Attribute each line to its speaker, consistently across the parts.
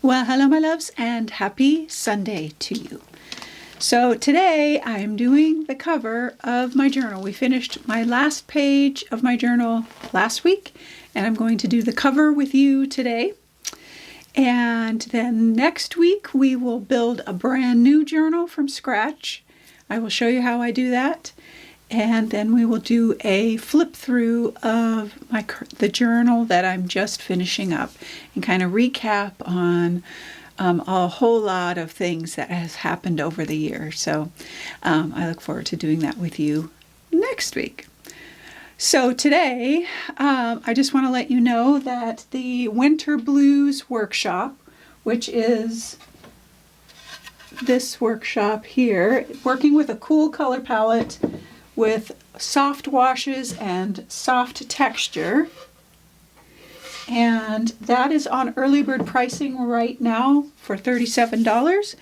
Speaker 1: Well, hello my loves and happy Sunday to you. So today I am doing the cover of my journal. We finished my last page of my journal last week and I'm going to do the cover with you today. And then next week we will build a brand new journal from scratch. I will show you how I do that. And then we will do a flip through of the journal that I'm just finishing up and kind of recap on a whole lot of things that has happened over the year. So I look forward to doing that with you next week. So today I just want to let you know that the Winter Blues workshop, which is this workshop here, working with a cool color palette with soft washes and soft texture, and that is on early bird pricing right now for $37,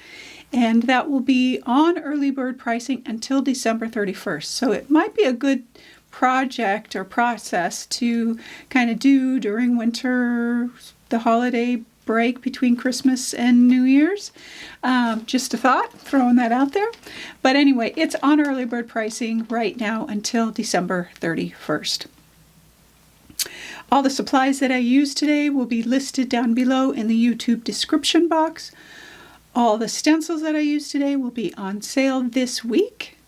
Speaker 1: and that will be on early bird pricing until December 31st. So it might be a good project or process to kind of do during winter, the holiday break between Christmas and New Year's. Just a thought, throwing that out there. But anyway, it's on early bird pricing right now until December 31st. All the supplies that I used today will be listed down below in the YouTube description box. All the stencils that I used today will be on sale this week.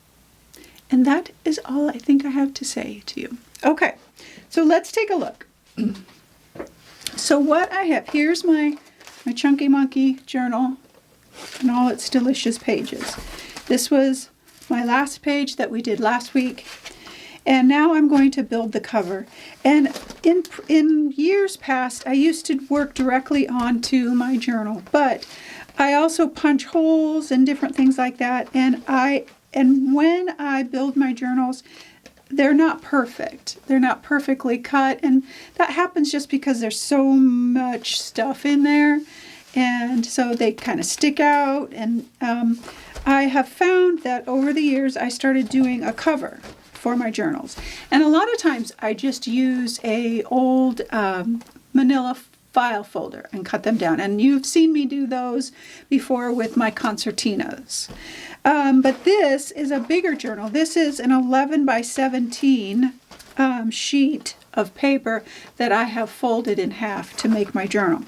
Speaker 1: And that is all I think I have to say to you. Okay, so let's take a look. So what I have, here's my Chunky Monkey journal and all its delicious pages. This was my last page that we did last week. And now I'm going to build the cover. And in years past, I used to work directly onto my journal, but I also punch holes and different things like that. And when I build my journals, they're not perfect. They're not perfectly cut, and that happens just because there's so much stuff in there, and so they kind of stick out. And I have found that over the years I started doing a cover for my journals, and a lot of times I just use a old manila file folder and cut them down, and you've seen me do those before with my concertinas. But this is a bigger journal. This is an 11 by 17 sheet of paper that I have folded in half to make my journal.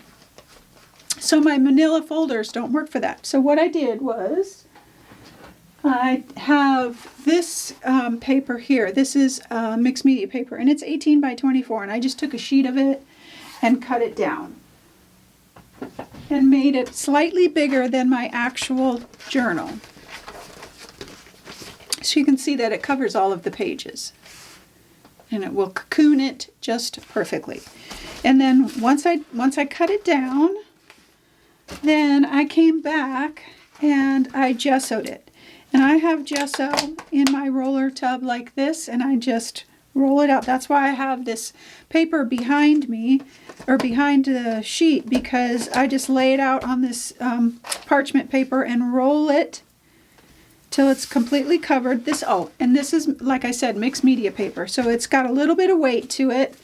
Speaker 1: So my manila folders don't work for that. So what I did was I have this paper here. This is mixed media paper, and it's 18 by 24, and I just took a sheet of it and cut it down and made it slightly bigger than my actual journal. So you can see that it covers all of the pages, and it will cocoon it just perfectly. And then once I cut it down, then I came back and I gessoed it. And I have gesso in my roller tub like this, and I just roll it out. That's why I have this paper behind me, or behind the sheet, because I just lay it out on this parchment paper and roll it till it's completely covered. And this is, like I said, mixed media paper, so it's got a little bit of weight to it.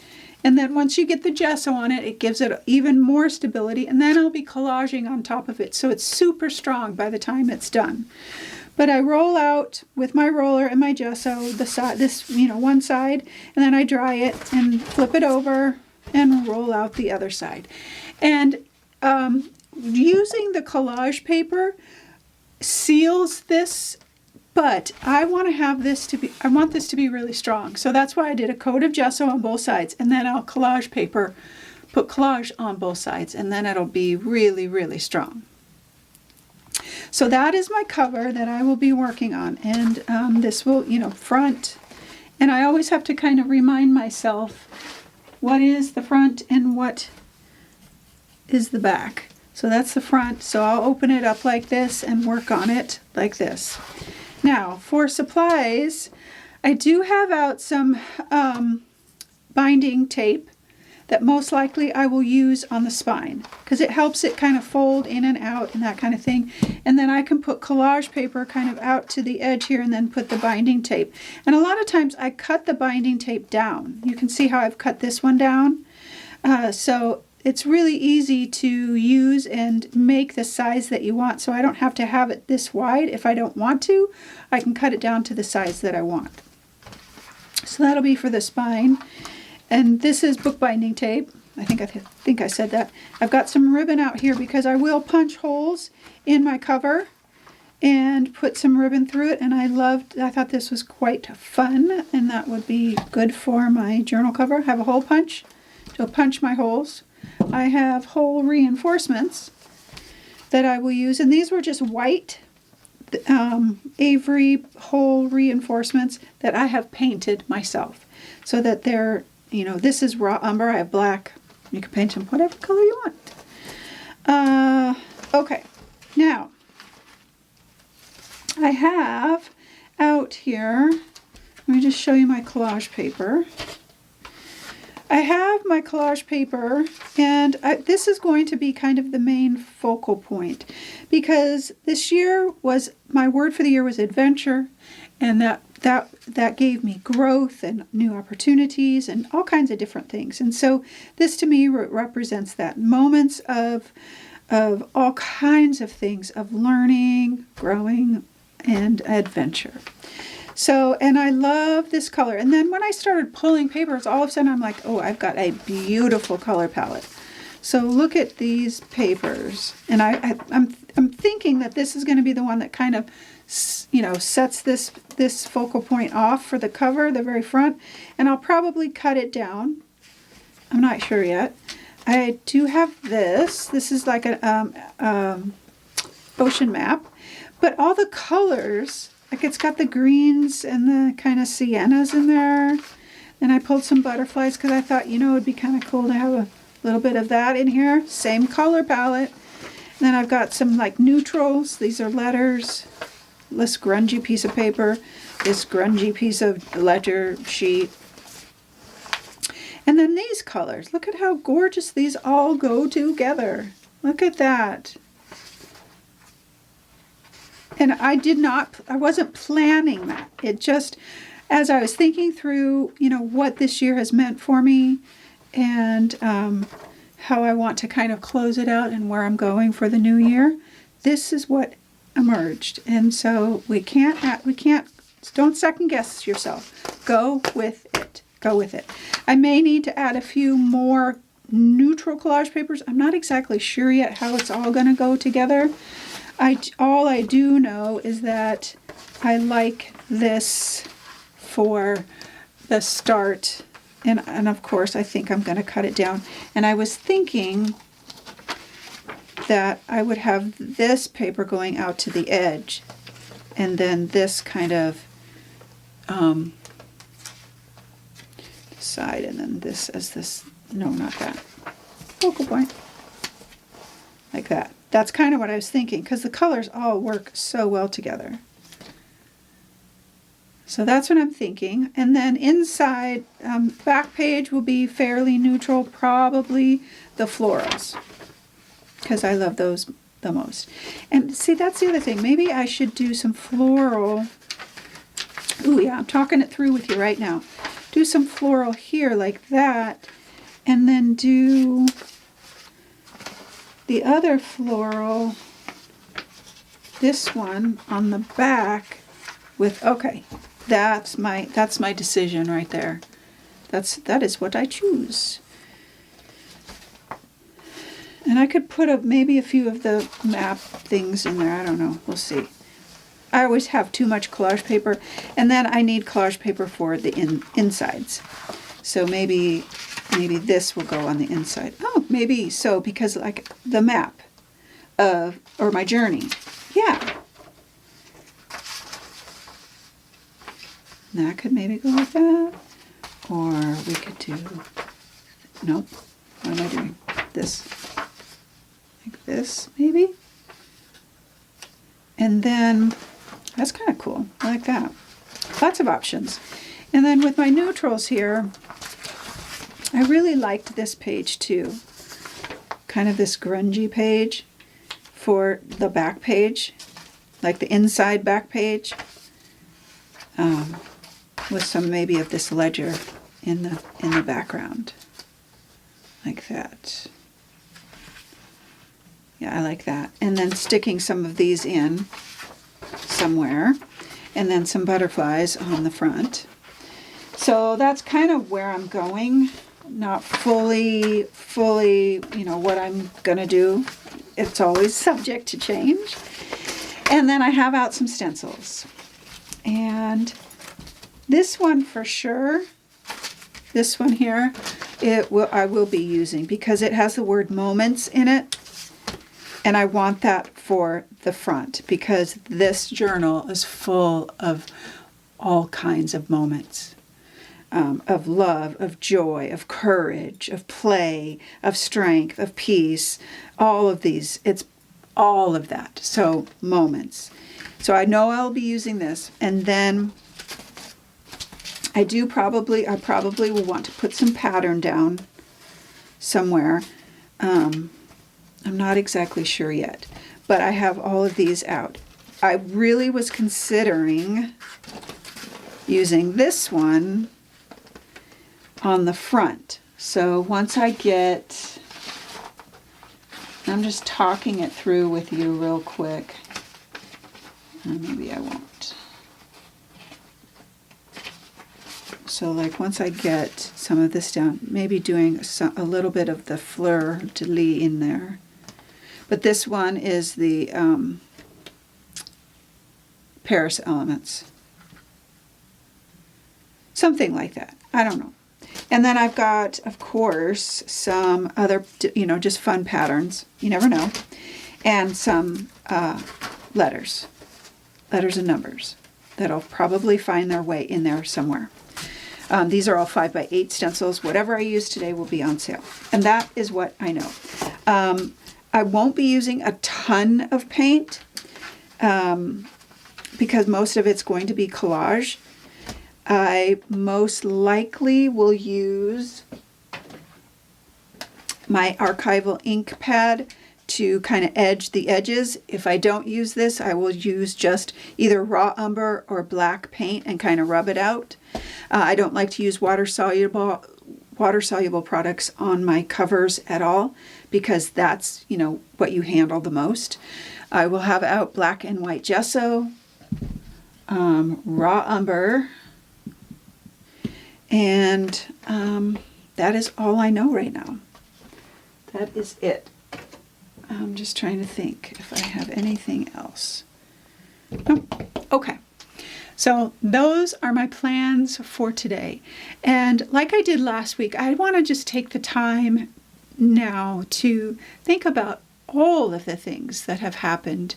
Speaker 1: And then once you get the gesso on it, it gives it even more stability. And then I'll be collaging on top of it, so it's super strong by the time it's done. But I roll out with my roller and my gesso the side, one side, and then I dry it and flip it over and roll out the other side. And using the collage paper seals this, but I want this to be really strong. So that's why I did a coat of gesso on both sides, and then I'll put collage on both sides, and then it'll be really, really strong. So that is my cover that I will be working on, and this will, front, and I always have to kind of remind myself what is the front and what is the back. So that's the front, so I'll open it up like this and work on it like this. Now, for supplies, I do have out some binding tape that most likely I will use on the spine, because it helps it kind of fold in and out and that kind of thing. And then I can put collage paper kind of out to the edge here and then put the binding tape. And a lot of times I cut the binding tape down. You can see how I've cut this one down. So it's really easy to use and make the size that you want. So I don't have to have it this wide. If I don't want to, I can cut it down to the size that I want. So that'll be for the spine. And this is bookbinding tape. I think I said that. I've got some ribbon out here because I will punch holes in my cover and put some ribbon through it. And I thought this was quite fun, and that would be good for my journal cover. I have a hole punch to punch my holes. I have hole reinforcements that I will use, and these were just white Avery hole reinforcements that I have painted myself, so that they're, this is raw umber. I have black. You can paint them whatever color you want. Okay, now I have out here, let me just show you my collage paper. I have my collage paper, and this is going to be kind of the main focal point, because this year was, my word for the year was adventure, and that gave me growth and new opportunities and all kinds of different things. And so this to me represents that, moments of all kinds of things, of learning, growing, and adventure. So, and I love this color. And then when I started pulling papers, all of a sudden I'm like, oh, I've got a beautiful color palette. So look at these papers. And I'm thinking that this is going to be the one that kind of, sets this focal point off for the cover, the very front. And I'll probably cut it down. I'm not sure yet. I do have this. This is like an ocean map. But all the colors, like it's got the greens and the kind of siennas in there. And I pulled some butterflies because I thought, it'd be kind of cool to have a little bit of that in here. Same color palette. And then I've got some like neutrals. These are letters. This grungy piece of paper. This grungy piece of ledger sheet. And then these colors. Look at how gorgeous these all go together. Look at that. And I wasn't planning that. It just, as I was thinking through, what this year has meant for me, and how I want to kind of close it out and where I'm going for the new year, this is what emerged. And so don't second guess yourself. Go with it. Go with it. I may need to add a few more neutral collage papers. I'm not exactly sure yet how it's all going to go together. All I do know is that I like this for the start, and of course I think I'm going to cut it down. And I was thinking that I would have this paper going out to the edge, and then this kind of side, and then this as this, no, not that, focal point, like that. That's kind of what I was thinking, because the colors all work so well together. So that's what I'm thinking. And then inside, back page will be fairly neutral, probably the florals, because I love those the most. And see, that's the other thing. Maybe I should do some floral. Ooh, yeah, I'm talking it through with you right now. Do some floral here like that, and then do the other floral, this one on the back with, okay, that's my decision right there. That is what I choose. And I could put maybe a few of the map things in there. I don't know. We'll see. I always have too much collage paper, and then I need collage paper for the insides. So maybe this will go on the inside. Oh, maybe so, because like the map or my journey. Yeah. That could maybe go with that. Or we could do, nope. What am I doing? This. Like this, maybe. And then, that's kind of cool. I like that. Lots of options. And then with my neutrals here, I really liked this page too. Kind of this grungy page for the back page, like the inside back page, with some maybe of this ledger in the background, like that. Yeah, I like that. And then sticking some of these in somewhere. And then some butterflies on the front. So that's kind of where I'm going. Not fully, what I'm going to do. It's always subject to change. And then I have out some stencils. And this one for sure, this one here, I will be using because it has the word moments in it. And I want that for the front because this journal is full of all kinds of moments. Of love, of joy, of courage, of play, of strength, of peace, all of these. It's all of that. So moments. So I know I'll be using this. And then I probably will want to put some pattern down somewhere. I'm not exactly sure yet, but I have all of these out. I really was considering using this one on the front. So once I get, I'm just talking it through with you real quick. Maybe I won't. So like once I get some of this down, maybe doing a little bit of the fleur de lis in there. But this one is the Paris Elements. Something like that. I don't know. And then I've got, of course, some other, just fun patterns. You never know. And some letters and numbers that'll probably find their way in there somewhere. These are all 5x8 stencils. Whatever I use today will be on sale. And that is what I know. I won't be using a ton of paint because most of it's going to be collage. I most likely will use my archival ink pad to kind of edge the edges. If I don't use this, I will use just either raw umber or black paint and kind of rub it out. I don't like to use water-soluble products on my covers at all because that's, what you handle the most. I will have out black and white gesso, raw umber, and that is all I know right now. That is it. I'm just trying to think if I have anything else. Nope. Okay. So those are my plans for today. And like I did last week, I want to just take the time now to think about all of the things that have happened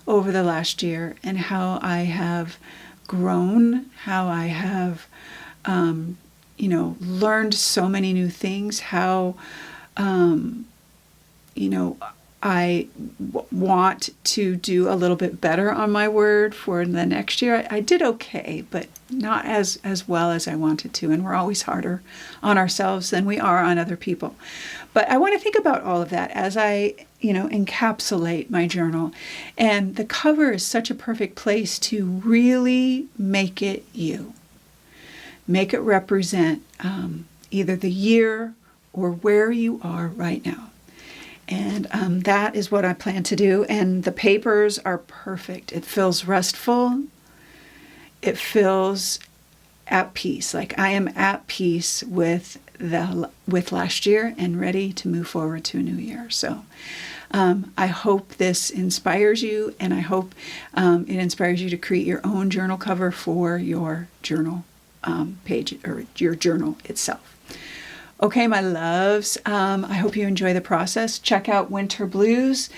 Speaker 1: over the last year and how I have grown, how I have learned so many new things, how, I want to do a little bit better on my word for the next year. I did okay, but not as well as I wanted to. And we're always harder on ourselves than we are on other people. But I want to think about all of that as I, encapsulate my journal. And the cover is such a perfect place to really make it you. Make it represent either the year or where you are right now. And that is what I plan to do. And the papers are perfect. It feels restful. It feels at peace. Like I am at peace with last year and ready to move forward to a new year. So I hope this inspires you, and I hope it inspires you to create your own journal cover for your journal page or your journal itself. Okay, my loves, I hope you enjoy the process. Check out Winter Blues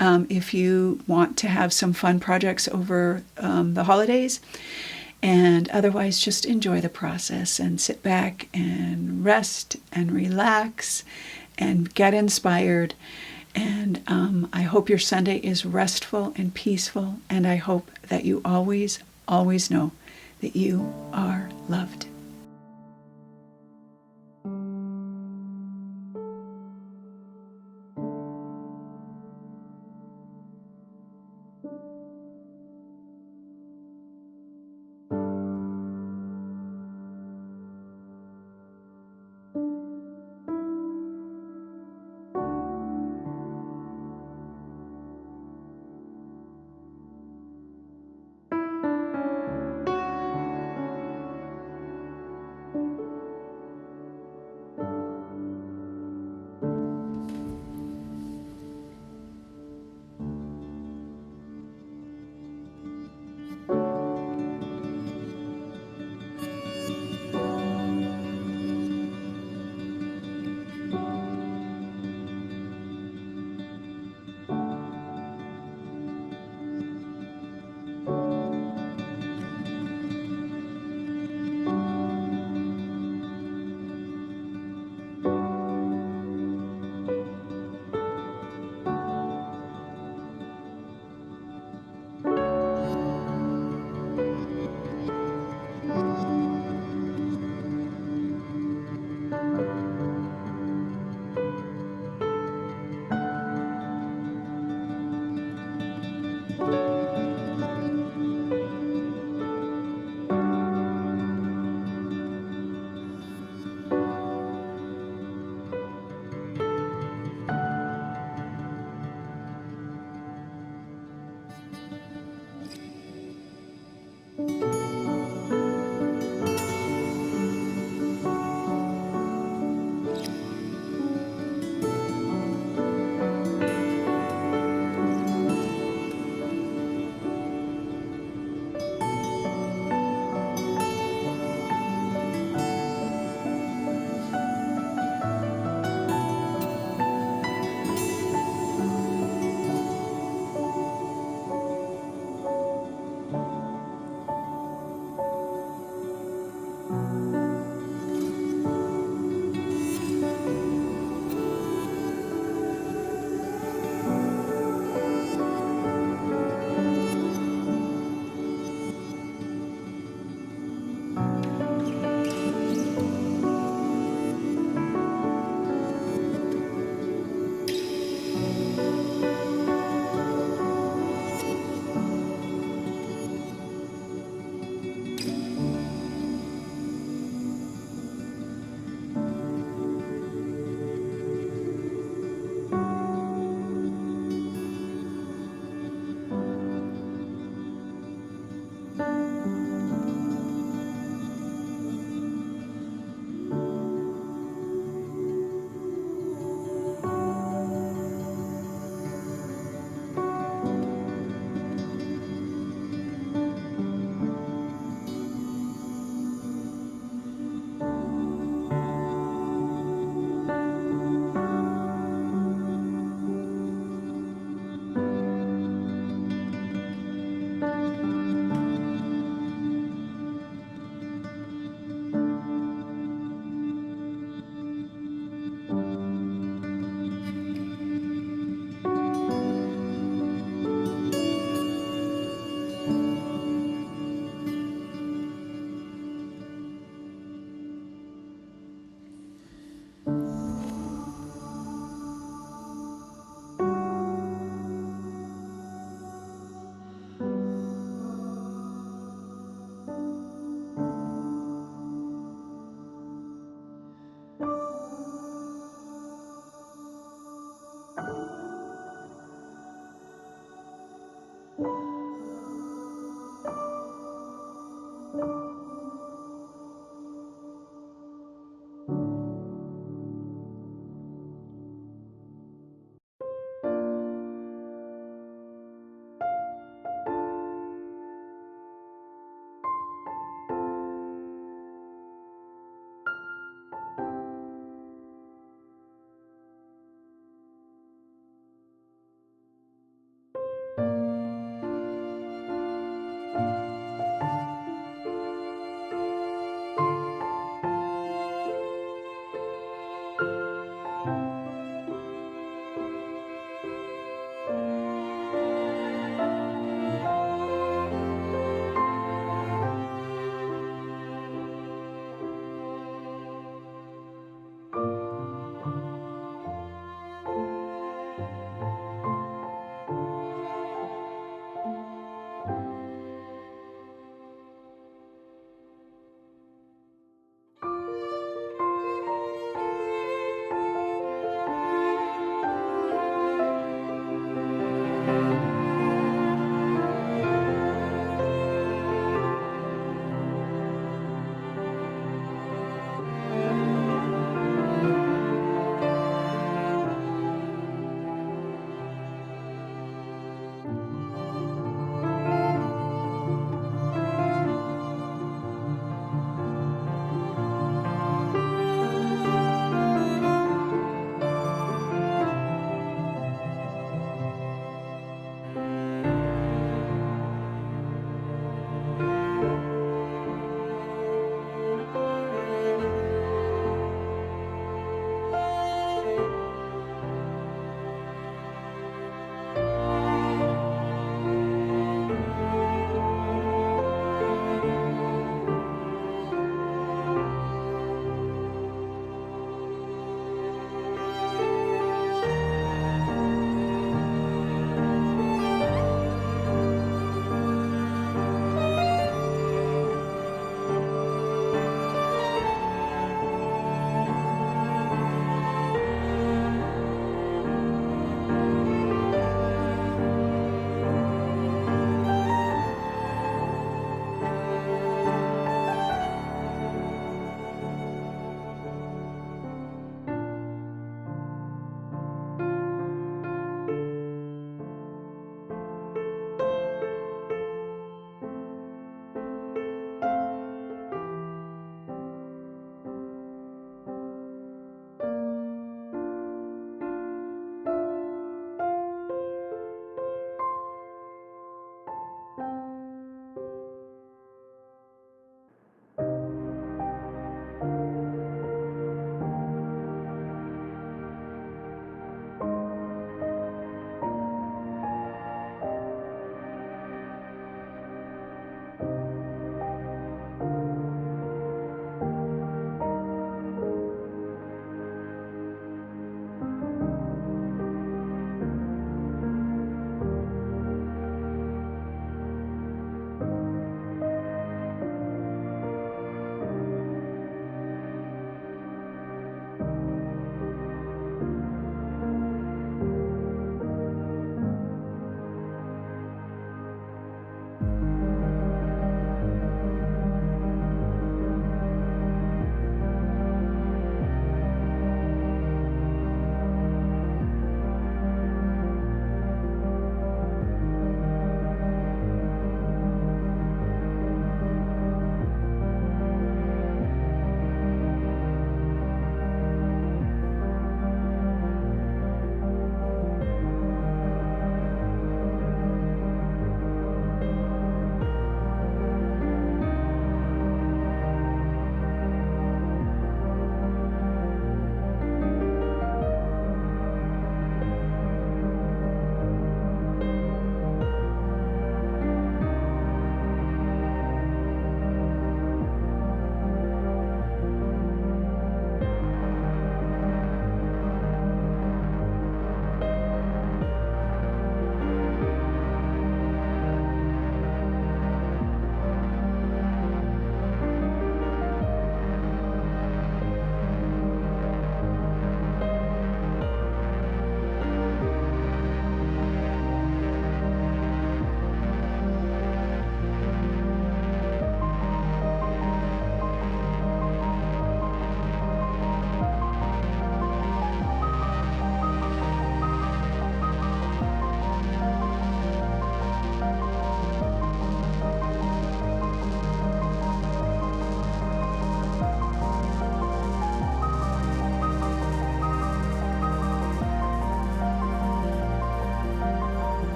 Speaker 1: if you want to have some fun projects over the holidays. And otherwise, just enjoy the process and sit back and rest and relax and get inspired. And I hope your Sunday is restful and peaceful. And I hope that you always, always know that you are loved.